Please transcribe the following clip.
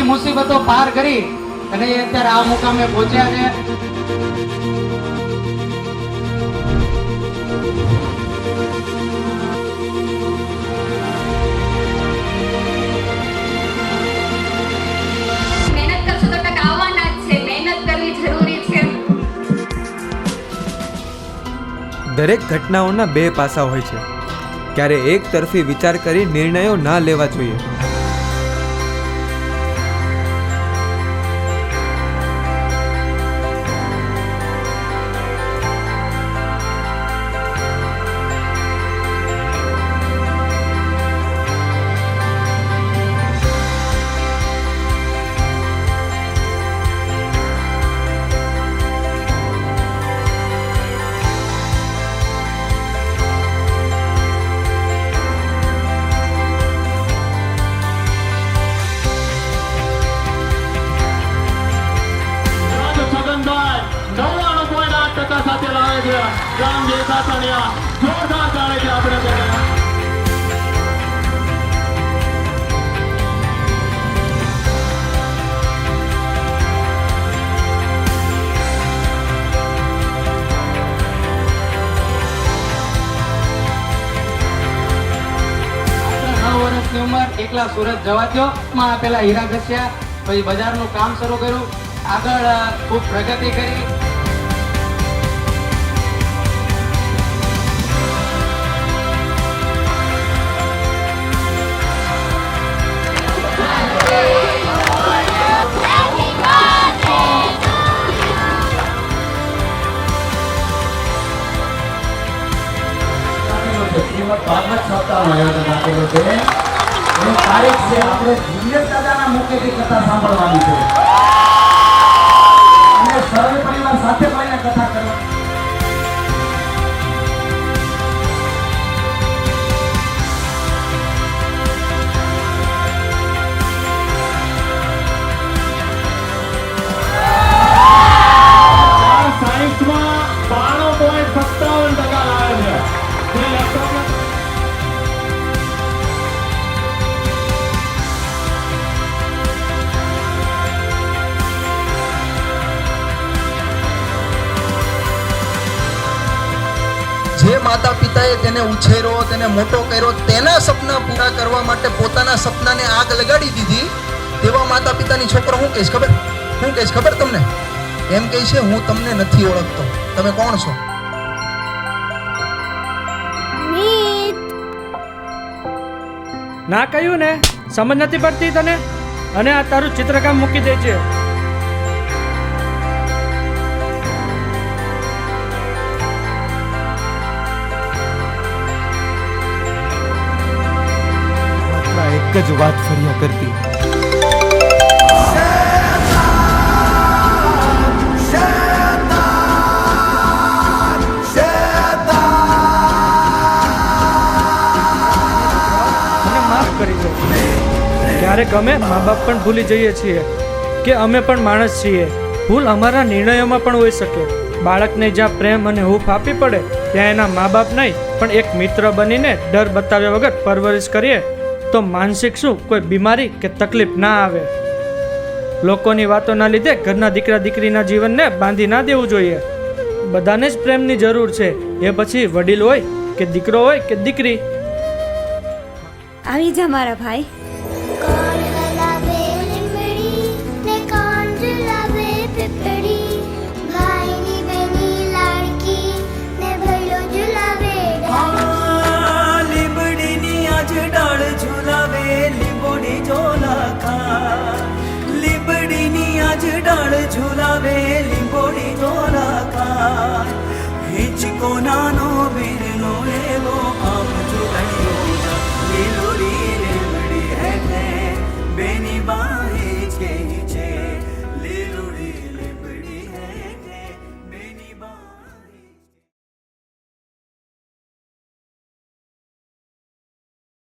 મુસીબતો પાર કરી અને એ અત્યારે આ મુકામે પહોંચ્યા છે. મહેનત કરશો તો ટકા આવવાના જ છે. મહેનત કરવી જરૂરી છે. દરેક ઘટનાઓના બે પાસા હોય છે. ક્યારે એક તરફી વિચાર કરી નિર્ણયો ના લેવા જોઈએ. સાથે લાવે છે રામ દેસાસણિયા. જોરદાર તાળીથી આપણે તેને વર્ષની ઉંમર એકલા સુરત જવા દો. માં પેલા હીરા ઘસ્યા, પછી બજારનું કામ શરૂ કર્યું, આગળ ખૂબ પ્રગતિ કરી. ભાગવત સપ્તાહનું આયોજન રાખેલું છે. એની તારીખ છે આપણે જીવન દાદાના મુખેથી કથા સાંભળવાની છે અને સર્વે પરિવાર સાથે મળીને કથા કરવાની. સાયન્સમાં 92.57% લાવે છે. જે માતા પિતાએ તેને ઉછેર્યો, તેને મોટો કર્યો, તેના સપના પૂરા કરવા માટે પોતાના સપનાને આગ લગાડી દીધી, તેવા માતા પિતાની છોકરો શું કહીશ ખબર તમને? એમ કહે છે, હું તમને નથી ઓળખતો, તમે કોણ છો? ના કહ્યું ને, સમજ નથી પડતી તને? અને આ તારું ચિત્રકામ મૂકી દે છે. એક જ વાત ફર્યા કરતી. ક્યારેક અમે મા બાપ પણ ભૂલી જઈએ છીએ કે અમે પણ માણસ છીએ. ભૂલ અમારા નિર્ણયોમાં પણ હોઈ શકે. બાળકને જ્યાં પ્રેમ અને હૂંફ આપવી પડે ત્યાં એના મા બાપ નહીં પણ એક મિત્ર બનીને ડર બતાવ્યા વગર પરવરિશ કરીએ તો માનસિક શું કોઈ બીમારી કે તકલીફ ના આવે. લોકોની વાતોના લીધે ઘરના દીકરા દીકરીના જીવનને બાંધી ના દેવું જોઈએ. બધાને જ પ્રેમની જરૂર છે, એ પછી વડીલ હોય કે દીકરો હોય કે દીકરી. આવી જા મારા ભાઈ. ઝુલાવે લીંબોડી ઝોલા કા હિચકો નાનો બીરનો એવો આમ ઝુલાયો લીલોડી રેવડી હે બેની બાહે છે.